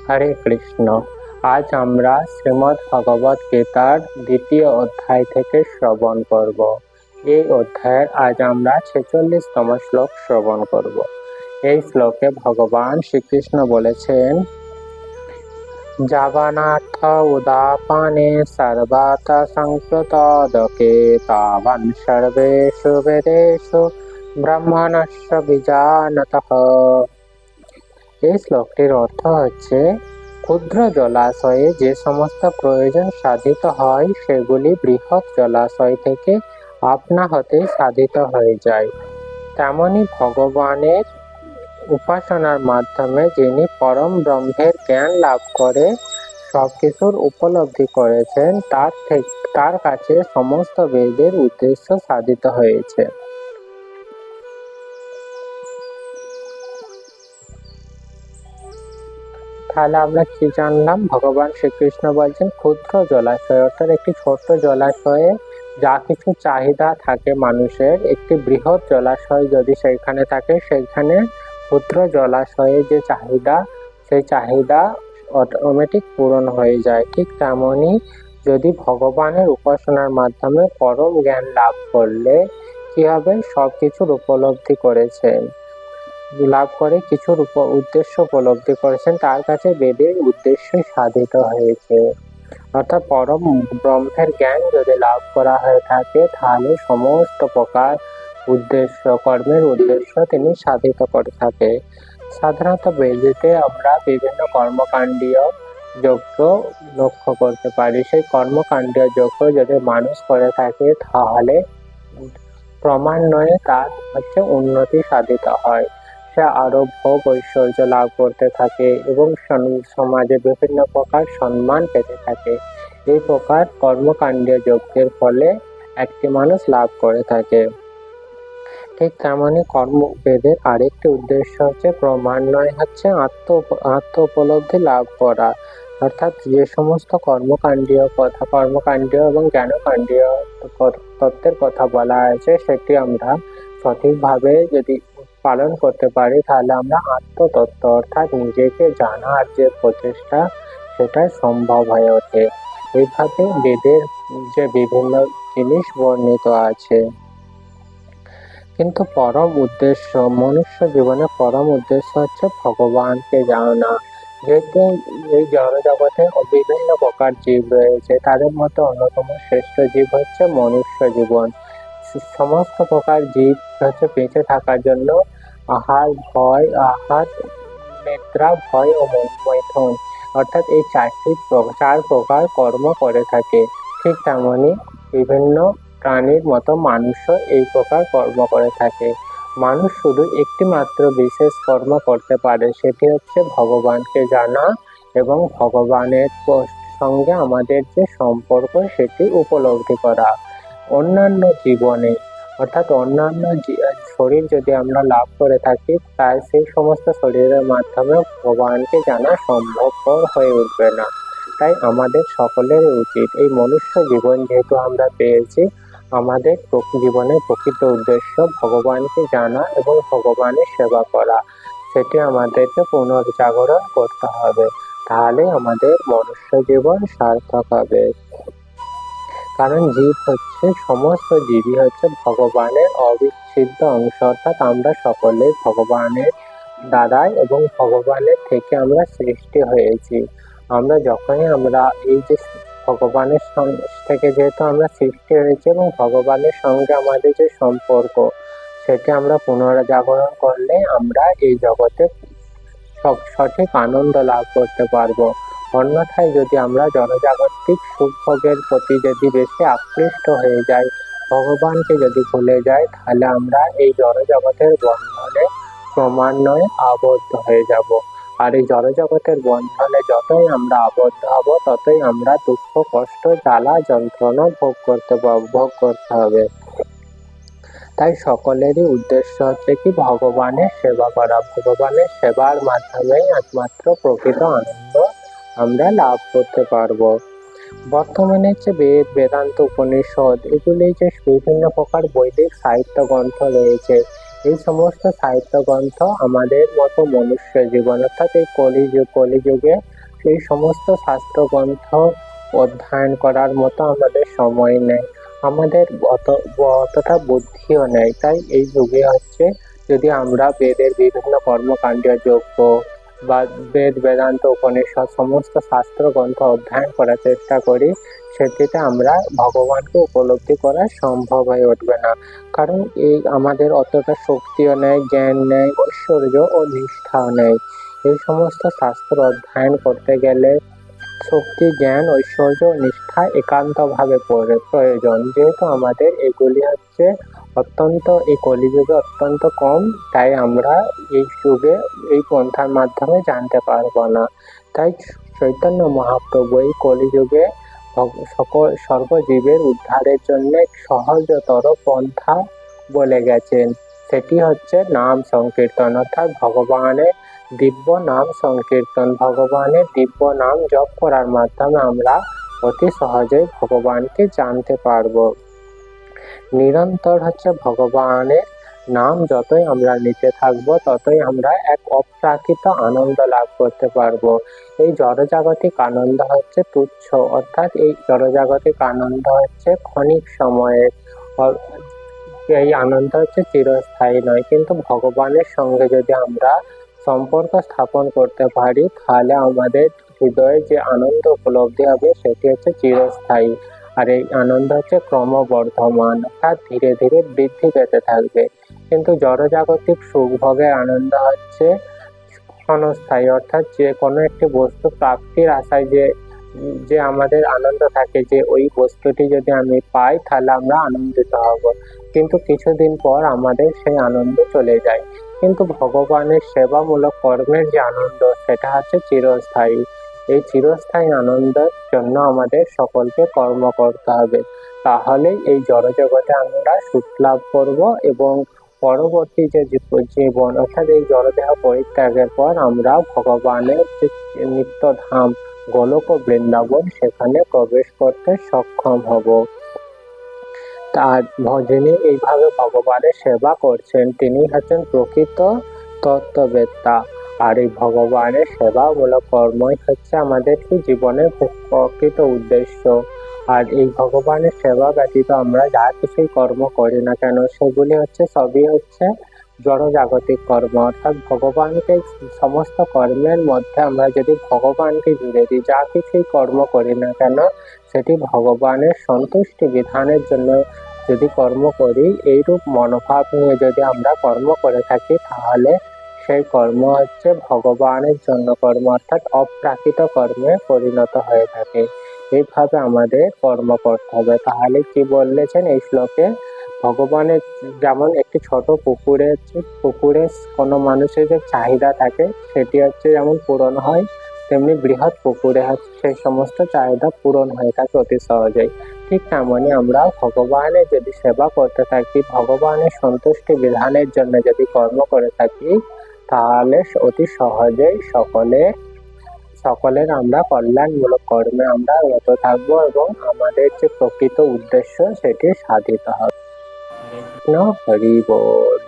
হরে কৃষ্ণ। আজ আমরা শ্রীমদ্ ভগবত গীতার ২য় অধ্যায় থেকে শ্রবণ করব। এই অধ্যায়ের আজ আমরা ৪৬তম শ্লোক শ্রবণ করব। এই শ্লোকে ভগবান শ্রীকৃষ্ণ বলেছেন, যাবানার্থ উদাপানে সর্বাত সংপ্রতদকে তাবান সর্বেষু বেদেষু ব্রাহ্মণস্য বিজানতঃ। এই শ্লোকটির অর্থ হচ্ছে, ক্ষুদ্র জলাশয়ে যে সমস্ত প্রয়োজন সাধিত হয় সেগুলি বৃহৎ জলাশয় থেকে আপনা হতে সাধিত হয়ে যায়। তেমনি ভগবানের উপাসনার মাধ্যমে যিনি পরম ব্রহ্মের জ্ঞান লাভ করে সবকিছুর উপলব্ধি করেছেন, তার কাছে সমস্ত বেদের উদ্দেশ্য সাধিত হয়েছে। তাহলে আমরা কি জানলাম? ভগবান শ্রীকৃষ্ণ বলছেন ক্ষুদ্র জলাশয় অর্থাৎ একটি ছোট্ট জলাশয়ে যা কিছু চাহিদা থাকে মানুষের, একটি বৃহৎ জলাশয় যদি সেইখানে থাকে, সেইখানে ক্ষুদ্র জলাশয়ে যে চাহিদা, সেই চাহিদা অটোমেটিক পূরণ হয়ে যায়। ঠিক তেমনি যদি ভগবানের উপাসনার মাধ্যমে পরম জ্ঞান লাভ করলে কি হবে, সবকিছুর উপলব্ধি করেছেন, লাভ করে কিছুর উদ্দেশ্য উপলব্ধি করেছেন, তার কাছে বেদের উদ্দেশ্য সাধিত হয়েছে। অর্থাৎ পরম ব্রহ্মের জ্ঞান যদি লাভ করা হয়ে থাকে, তাহলে সমস্ত প্রকার উদ্দেশ্য, কর্মের উদ্দেশ্য তিনি সাধিত করে থাকে। সাধারণত বেদেতে আমরা বিভিন্ন কর্মকাণ্ডীয় যজ্ঞ লক্ষ্য করতে পারি। সেই কর্মকাণ্ডীয় যজ্ঞ যদি মানুষ করে থাকে, তাহলে ক্রমান্বয়ে তার হচ্ছে উন্নতি সাধিত হয়। সে আরো ভোগ ঐশ্বর্য লাভ করতে থাকে এবং সমাজে বিভিন্ন প্রকার সম্মান পেতে থাকে। এই প্রকার কর্মকাণ্ডীয় যজ্ঞের ফলে একটি মানুষ লাভ করে থাকে। ঠিক তেমনি বেদের আরেকটি উদ্দেশ্য হচ্ছে ক্রমান্বয়ে হচ্ছে আত্ম উপলব্ধি লাভ করা। অর্থাৎ যে সমস্ত কর্মকাণ্ডীয় এবং জ্ঞানকাণ্ডীয় তত্ত্বের কথা বলা আছে, সেটি আমরা সঠিকভাবে যদি পালন করতে পারি, তাহলে আমরা আত্মতত্ত্ব অর্থাৎ নিজেকে জানার যে প্রচেষ্টা, সেটা সম্ভব হয়ে ওঠে। এইভাবে বেদের যে বিভিন্ন জিনিস বর্ণিত আছে। কিন্তু পরম উদ্দেশ্য, মনুষ্য জীবনে পরম উদ্দেশ্য হচ্ছে ভগবানকে জানা। যেহেতু এই জড়জগতে বিভিন্ন প্রকার জীব রয়েছে, তাদের মধ্যে অন্যতম শ্রেষ্ঠ জীব হচ্ছে মনুষ্য জীবন। সমস্ত প্রকার জীব হচ্ছে বেঁচে থাকার জন্য আহার, নিদ্রা, ভয় ও মৈথুন অর্থাৎ এই চার প্রকার কর্ম করে থাকে। ঠিক তেমনি বিভিন্ন প্রাণীর মতো মানুষও এই প্রকার কর্ম করে থাকে। মানুষ শুধু একটি মাত্র বিশেষ কর্ম করতে পারে, সেটি হচ্ছে ভগবানকে জানা এবং ভগবানের সঙ্গে আমাদের যে সম্পর্ক, সেটি উপলব্ধি করা। অন্যান্য জীবনে অর্থাৎ অন্যান্য শরীর যদি আমরা লাভ করে থাকি, তাই সেই সমস্ত শরীরের মাধ্যমে ভগবানকে জানা সম্ভবপর হয়ে উঠবে না। তাই আমাদের সকলেরই উচিত, এই মনুষ্য জীবন যেহেতু আমরা পেয়েছি, আমাদের জীবনের প্রকৃত উদ্দেশ্য ভগবানকে জানা এবং ভগবানের সেবা করা। সেটি আমাদেরকে পুনর্জাগরণ করতে হবে, তাহলে আমাদের মনুষ্য জীবন সার্থক হবে। কারণ সমস্ত জীবই হচ্ছে ভগবানের অবিচ্ছেদ্য অংশ, অর্থাৎ আমরা সকলে ভগবানের দ্বারাই এবং ভগবানের থেকে আমরা সৃষ্টি হয়েছি। আমরা এই যে ভগবানের থেকে যেহেতু আমরা সৃষ্টি হয়েছি এবং ভগবানের সঙ্গে আমাদের যে সম্পর্ক, সেটি আমরা পুনর্জাগরণ করলে আমরা এই জগতে সঠিক আনন্দ লাভ করতে পারবো। অন্যথায় যদি আমরা জনজাগতিক সুখভোগের প্রতি যদি বেশি আকৃষ্ট হয়ে যাই, ভগবানকে যদি ভুলে যাই, তাহলে আমরা এই জড়জগতের বন্ধনে ক্রমান্বয়ে আবদ্ধ হয়ে যাব। আর এই জড়জগতের বন্ধনে যতই আমরা আবদ্ধ হব, ততই আমরা দুঃখ, কষ্ট, জ্বালা, যন্ত্রণা ভোগ করতে হবে। তাই সকলেরই উদ্দেশ্য হচ্ছে কি, ভগবানের সেবা করা। ভগবানের সেবার মাধ্যমেই একমাত্র প্রকৃত আনন্দ আমরা লাভ করতে পারবো। বর্তমানে যে বেদান্ত, উপনিষদ, এগুলি যে বিভিন্ন প্রকার বৈদিক সাহিত্য গ্রন্থ রয়েছে, এই সমস্ত সাহিত্য গ্রন্থ আমাদের মতো মনুষ্য জীবন অর্থাৎ এই কলিযুগে এই সমস্ত শাস্ত্রগ্রন্থ অধ্যয়ন করার মতো আমাদের সময় নেই, আমাদের অতটা বুদ্ধিও নেই। তাই এই যুগে হচ্ছে যদি আমরা বেদের বিভিন্ন কর্মকাণ্ডীয় যজ্ঞ বা বেদ বেদান্ত উপনিষদ সমস্ত শাস্ত্রগ্রন্থ অধ্যয়ন করার চেষ্টা করি, সেটিতে আমরা ভগবানকে উপলব্ধি করা সম্ভব হয়ে উঠবে না। কারণ এই আমাদের অতটা শক্তিও নেই, জ্ঞান নেই, ঐশ্বর্য ও নিষ্ঠাও নেই। এই সমস্ত শাস্ত্র অধ্যয়ন করতে গেলে শক্তি, জ্ঞান, ঐশ্বর্য ও নিষ্ঠা একান্তভাবে প্রয়োজন। যেহেতু আমাদের এগুলি হচ্ছে এই কলিযুগে অত্যন্ত কম, তাই আমরা এই যুগে এই পন্থার মাধ্যমে জানতে পারবো না। তাই চৈতন্য মহাপ্রভু এই কলিযুগে সর্বজীবের উদ্ধারের জন্য সহজতর পন্থা বলে গেছেন, সেটি হচ্ছে নাম সংকীর্তন, অর্থাৎ ভগবানের দিব্য নাম সংকীর্তন। ভগবানের দিব্য নাম জপ করার মাধ্যমে আমরা অতি সহজেই ভগবানকে জানতে পারবো। নিরন্তর হচ্ছে ভগবানের নাম যতই আমরা নিতে থাকবো, ততই আমরা এক অপ্রাকৃত আনন্দ লাভ করতে পারবো। এই জড়জাগতিক আনন্দ হচ্ছে তুচ্ছ, অর্থাৎ এই জড়জাগতিক আনন্দ হচ্ছে ক্ষণিক সময়ের, এই আনন্দ হচ্ছে চিরস্থায়ী নয়। কিন্তু ভগবানের সঙ্গে যদি আমরা সম্পর্ক স্থাপন করতে পারি, তাহলে আমাদের হৃদয়ে যে আনন্দ উপলব্ধি হবে সেটি হচ্ছে চিরস্থায়ী। আর এই আনন্দ হচ্ছে ক্রমবর্ধমান, অর্থাৎ ধীরে ধীরে বৃদ্ধি পেতে থাকবে। কিন্তু জড়জাগতিক সুখ ভোগের আনন্দ হচ্ছে ক্ষণস্থায়ী, অর্থাৎ যে কোনো একটি বস্তু প্রাপ্তির আশায় যে আমাদের আনন্দ থাকে যে ওই বস্তুটি যদি আমি পাই তাহলে আমরা আনন্দিত হব, কিন্তু কিছুদিন পর আমাদের সেই আনন্দ চলে যায়। কিন্তু ভগবানের সেবামূলক কর্মের যে আনন্দ সেটা হচ্ছে চিরস্থায়ী। এই চিরস্থায়ী আনন্দের জন্য আমাদের সকলকে কর্ম করতে হবে, তাহলে এই জড়জগতে আমরা সুখ লাভ করব এবং পরবর্তী যে জীবন অর্থাৎ এই জড়দেহ পরিত্যাগের পর আমরা ভগবানের যে নিত্যধাম গোলক ও বৃন্দাবন সেখানে প্রবেশ করতে সক্ষম হব। তার যিনি এইভাবে ভগবানের সেবা করছেন তিনি হচ্ছেন প্রকৃত তত্ত্ববেত্তা। আর এই ভগবানের সেবামূলক কর্মই হচ্ছে আমাদের জীবনের প্রকৃত উদ্দেশ্য। আর এই ভগবানের সেবা ব্যতীত আমরা যা কিছুই কর্ম করি না কেন সেগুলি হচ্ছে সবই হচ্ছে জড়জাগতিক কর্ম, অর্থাৎ ভগবানকে সমস্ত কর্মের মধ্যে আমরা যদি ভগবানকে জুড়ে দিই, যা কিছুই কর্ম করি না কেন সেটি ভগবানের সন্তুষ্টি বিধানের জন্য যদি কর্ম করি, এইরূপ মনোভাব নিয়ে যদি আমরা কর্ম করে থাকি তাহলে সেই কর্ম হচ্ছে ভগবানের জন্য কর্ম, অর্থাৎ অপ্রাকৃত কর্মে পরিণত হয়ে থাকে। এইভাবে আমাদের কর্ম করতে হবে। তাহলে কি বলেছেন এই শ্লোকে, ভগবানের যেমন একটি ছোট পুকুরে কোনো মানুষের যে চাহিদা থাকে সেটি হচ্ছে যেমন পূরণ হয়, তেমনি বৃহৎ পুকুরে হচ্ছে সেই সমস্ত চাহিদা পূরণ হয়ে থাকে অতি সহজেই। ঠিক তেমনি আমরা ভগবানের যদি সেবা করতে থাকি, ভগবানের সন্তুষ্টি বিধানের জন্য যদি কর্ম করে থাকি, তাহলে অতি সহজেই সকলের আমরা কল্যাণমূলক কর্মে আমরা রত থাকবো এবং আমাদের যে প্রকৃত উদ্দেশ্য সেটি সাধিত হবে। হরি বল।